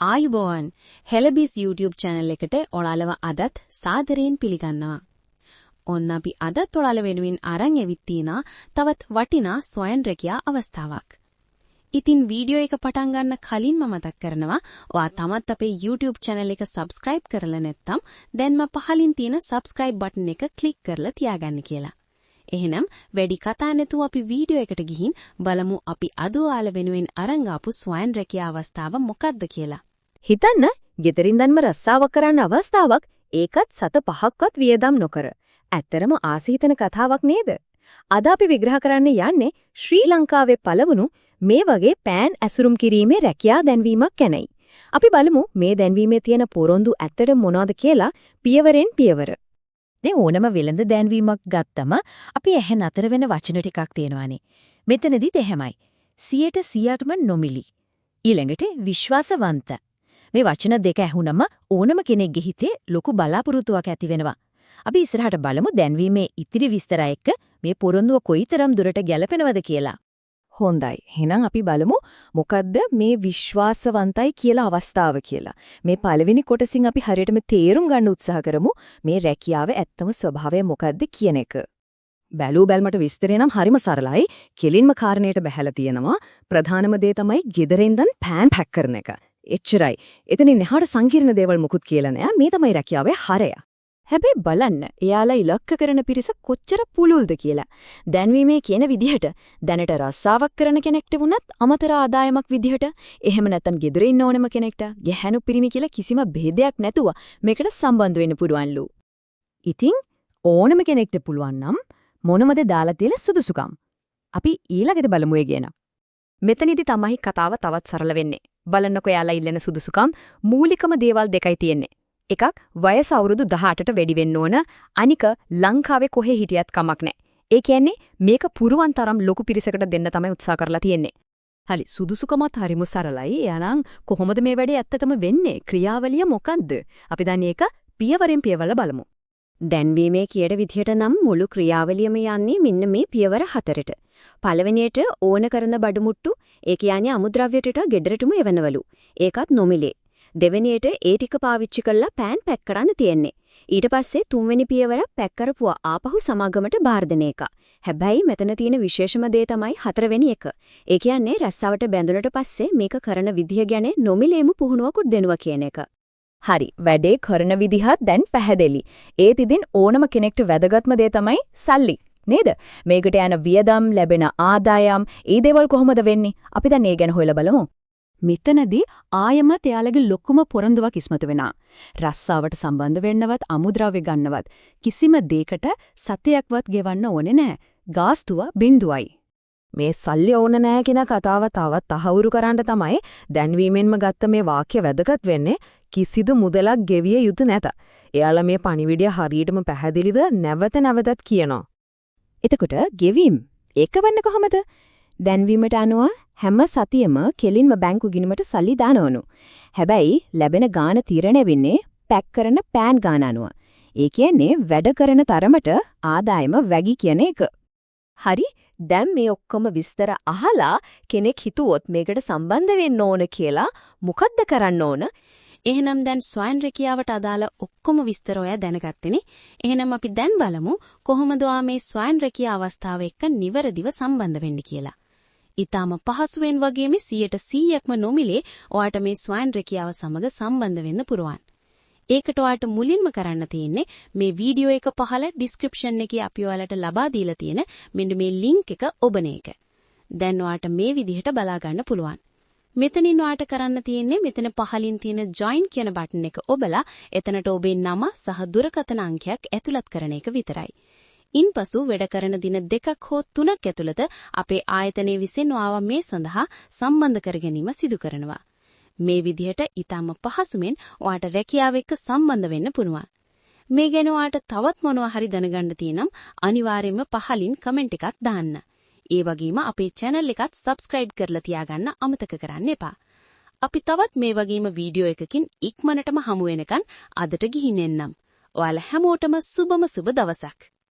ආයුබෝවන් හෙලබිස් YouTube channel එකට ඔයාලව අදත් සාදරයෙන් පිළිගන්නවා. ඔන්න අපි අදත් ඔයාල වෙනුවෙන් අරන් එවිත් තිනා තවත් වටිනා සොයන් රැකියා අවස්ථාවක්. ඉතින් වීඩියෝ එක පටන් ගන්න කලින්ම මතක් කරනවා ඔයා තමත් අපේ YouTube channel එක subscribe කරලා නැත්නම් දැන්ම පහලින් තියෙන subscribe button එක click කරලා තියාගන්න කියලා. එහෙනම් වැඩි කතා නැතුව අපි වීඩියෝ එකට ගිහින් බලමු අපි අද ඔයාල වෙනුවෙන් අරන් ආපු සොයන් රැකියා අවස්ථාව මොකක්ද කියලා. හිතන්න ගෙදරින් දැන්ම රස්සාවක් කරන්න අවස්ථාවක් ඒකත් සත 5ක්වත් වියදම් නොකර. ඇත්තරම ආසහිතන කතාවක් නේද? අද අපි විග්‍රහ කරන්න යන්නේ ශ්‍රී ලංකාවේ පළවුණු මේ වගේ පෑන් ඇසුරුම් කිරීමේ රැකියා දැන්වීමක් ගැනයි. අපි බලමු මේ දැන්වීමේ තියෙන පොරොන්දු ඇත්තට මොනවද කියලා පියවරෙන් පියවර. දැන් ඕනම වෙළඳ දැන්වීමක් ගත්තම අපි ඇහෙන අතර වෙන වචන ටිකක් තියෙනවානේ. මෙතනදිත් එහෙමයි. 100%ම නොමිලි. ඊළඟට විශ්වාසවන්ත. මේ වචන දෙක ඇහුනම ඕනම කෙනෙක්ගේ හිතේ ලොකු බලාපොරොත්තුවක් ඇති වෙනවා. අපි ඉස්සරහට බලමු දැන්වීමේ ඉතිරි විස්තර එක්ක මේ පොරොන්දුව කොයිතරම් දුරට ගැලපෙනවද කියලා. හොඳයි. එහෙනම් අපි බලමු මොකද්ද මේ විශ්වාසවන්තයි කියලා අවස්ථාව කියලා. මේ පළවෙනි කොටසින් අපි හරියටම තේරුම් ගන්න උත්සාහ කරමු මේ රැකියාවේ ඇත්තම ස්වභාවය මොකද්ද කියන එක. බැලූ බැල්මට විස්තරය නම් හරිම සරලයි. කෙලින්ම කාරණයට බහැලා තියෙනවා. ප්‍රධානම දේ තමයි ගෙදරින්දන් පෑන් පැක් කරන එක. එච්චරයි. එතනින් එහාට සංකීර්ණ දේවල් මුකුත් කියලා නෑ. මේ තමයි රැකියාවේ හරය. හැබැයි බලන්න එයාලා ඉලක්ක කරන පිරිස කොච්චර පුළුල්ද කියලා. දැන්වීමේ කියන විදිහට දැනට රස්සාවක් කරන කෙනෙක්ට වුණත් අමතර ආදායමක් විදිහට එහෙම නැත්නම් ගෙදර ඉන්න ඕනම කෙනෙක්ට ගැහැණු පිරිමි කියලා කිසිම ભેදයක් නැතුව මේකට සම්බන්ධ වෙන්න පුළුවන්ලු. ඉතින් ඕනම කෙනෙක්ට පුළුවන් නම් මොනවද දාලා තියෙන සුදුසුකම්? අපි ඊළඟට බලමු ඒ ගැන. මෙතනදී තමයි කතාව තවත් සරල වෙන්නේ. බලන්නකෝ එයාලා ඉල්ලන සුදුසුකම් මූලිකම දේවල් දෙකයි තියෙන්නේ. එකක් වයස අවුරුදු 18ට වැඩි වෙන්න ඕන. අනික ලංකාවේ කොහේ හිටියත් කමක් නැහැ. ඒ කියන්නේ මේක පුරුවන් තරම් ලොකු පිරිසකට දෙන්න තමයි උත්සාහ කරලා තියෙන්නේ. හරි සුදුසුකමත් හරිම සරලයි. එයානම් කොහොමද මේ වැඩේ ඇත්තටම වෙන්නේ? ක්‍රියාවලිය මොකක්ද? අපි දැන් ඒක පියවරෙන් පියවර බලමු. දැන්වීමේ කියන විදිහට නම් මුළු ක්‍රියාවලියම යන්නේ මෙන්න මේ පියවර 4ට. පළවෙනියට ඕන කරන බඩමුට්ටු ඒ කියන්නේ අමුද්‍රව්‍ය ටික ගෙදරටම එවනවලු. ඒකත් නොමිලේ. දෙවෙනියට ඒ ටික පාවිච්චි කරලා පෑන් පැක් කරන්න තියෙන්නේ. ඊට පස්සේ තුන්වෙනි පියවර පැක් කරපුවා ආපහු සමාගමට බාර දෙන එක. හැබැයි මෙතන තියෙන විශේෂම දේ තමයි හතරවෙනි එක. ඒ කියන්නේ රැස්සාවට බැඳුනට පස්සේ මේක කරන විදිය ගැන නොමිලේම පුහුණුවකුත් දෙනවා කියන එක. හරි වැඩේ කරන විදිහත් දැන් පැහැදිලි. ඒත් ඉතින් ඕනම කෙනෙක්ට වැදගත්ම දේ තමයි සල්ලි. නේද? මේකට යන වියදම් ලැබෙන ආදායම් ඒ දේවල් කොහොමද වෙන්නේ? අපි දැන් ඒ ගැන හොයලා බලමු. මෙතනදී ආයමත් එයාලගේ ලොකුම පොරොන්දුවක් ඉස්මතු වෙනවා. රස්සාවට සම්බන්ධ වෙන්නවත් අමුද්‍රව්‍ය ගන්නවත් කිසිම දෙයකට සතයක්වත් ගෙවන්න ඕනේ නැහැ. ගාස්තුව බිඳුවයි. මේ සල්ලි ඕන නැහැ කියන කතාව තවත් තහවුරු කරන්න තමයි දැන්වීමෙන්ම ගත්ත මේ වාක්‍ය වැදගත් වෙන්නේ. කිසිදු මුදලක් ගෙවිය යුතු නැත. එයාලා මේ පණිවිඩය හරියටම පැහැදිලිද නැවත නැවතත් කියනවා. එතකොට ගෙවීම් ඒක වෙන්නේ කොහමද? දැන්වීමට අනුව හැම සතියෙම කෙලින්ම බැංකු ගිණුමට සල්ලි දානවනු. හැබැයි ලැබෙන ගාණ තීරණය වෙන්නේ පැක් කරන පෑන් ගාණ අනුව. ඒ කියන්නේ වැඩ කරන තරමට ආදායම වැඩි කියන එක. හරි දැන් මේ ඔක්කොම විස්තර අහලා කෙනෙක් හිතුවොත් මේකට සම්බන්ධ වෙන්න ඕන කියලා මොකද්ද කරන්න ඕන? එහෙනම් දැන් ස්වයන් රැකියාවට අදාළ ඔක්කොම විස්තර ඔයා දැනගත්තනේ. එහෙනම් අපි දැන් බලමු කොහොමද ඔයා මේ ස්වයන් රැකියා අවස්ථාව එක්ක නිවැරදිව සම්බන්ධ වෙන්නේ කියලා. ඊටම පහසුවෙන් වගේම 100%ක්ම නොමිලේ ඔයාට මේ ස්වයන් රැකියාව සමග සම්බන්ධ වෙන්න පුරුවන්. ඒකට ඔයාට මුලින්ම කරන්න තියෙන්නේ මේ වීඩියෝ එක පහළ ඩිස්ක්‍රිප්ෂන් එකේ අපි ඔයාලට ලබා දීලා තියෙන මෙන්න මේ ලින්ක් එක ඔබන එක. දැන් ඔයාට මේ විදිහට බලා ගන්න පුළුවන්. මෙතනින් ඔයාට කරන්න තියෙන්නේ මෙතන පහලින් තියෙන join කියන බටන් එක ඔබලා එතනට ඔබේ නම සහ දුරකථන අංකයක් ඇතුළත් කරන එක විතරයි. ඉන්පසු වැඩ කරන දින 2ක් හෝ 3ක් ඇතුළත අපේ ආයතනයේ විසින් ඔයාව මේ සඳහා සම්බන්ධ කර ගැනීම සිදු කරනවා. මේ විදිහට ඊටම පහසුවෙන් ඔයාට රැකියාව එක්ක සම්බන්ධ වෙන්න පුළුවන්. මේ ගැන ඔයාට තවත් මොනවා හරි දැනගන්න තියෙනම් අනිවාර්යයෙන්ම පහලින් කමෙන්ට් එකක් දාන්න. ඒ වගේම අපේ channel එකත් subscribe කරලා තියාගන්න අමතක කරන්න එපා. අපි තවත් මේ වගේම වීඩියෝ එකකින් ඉක්මනටම හමු වෙනකන් අදට ගිහින් එන්නම්. ඔයාලා හැමෝටම සුබම සුබ දවසක්.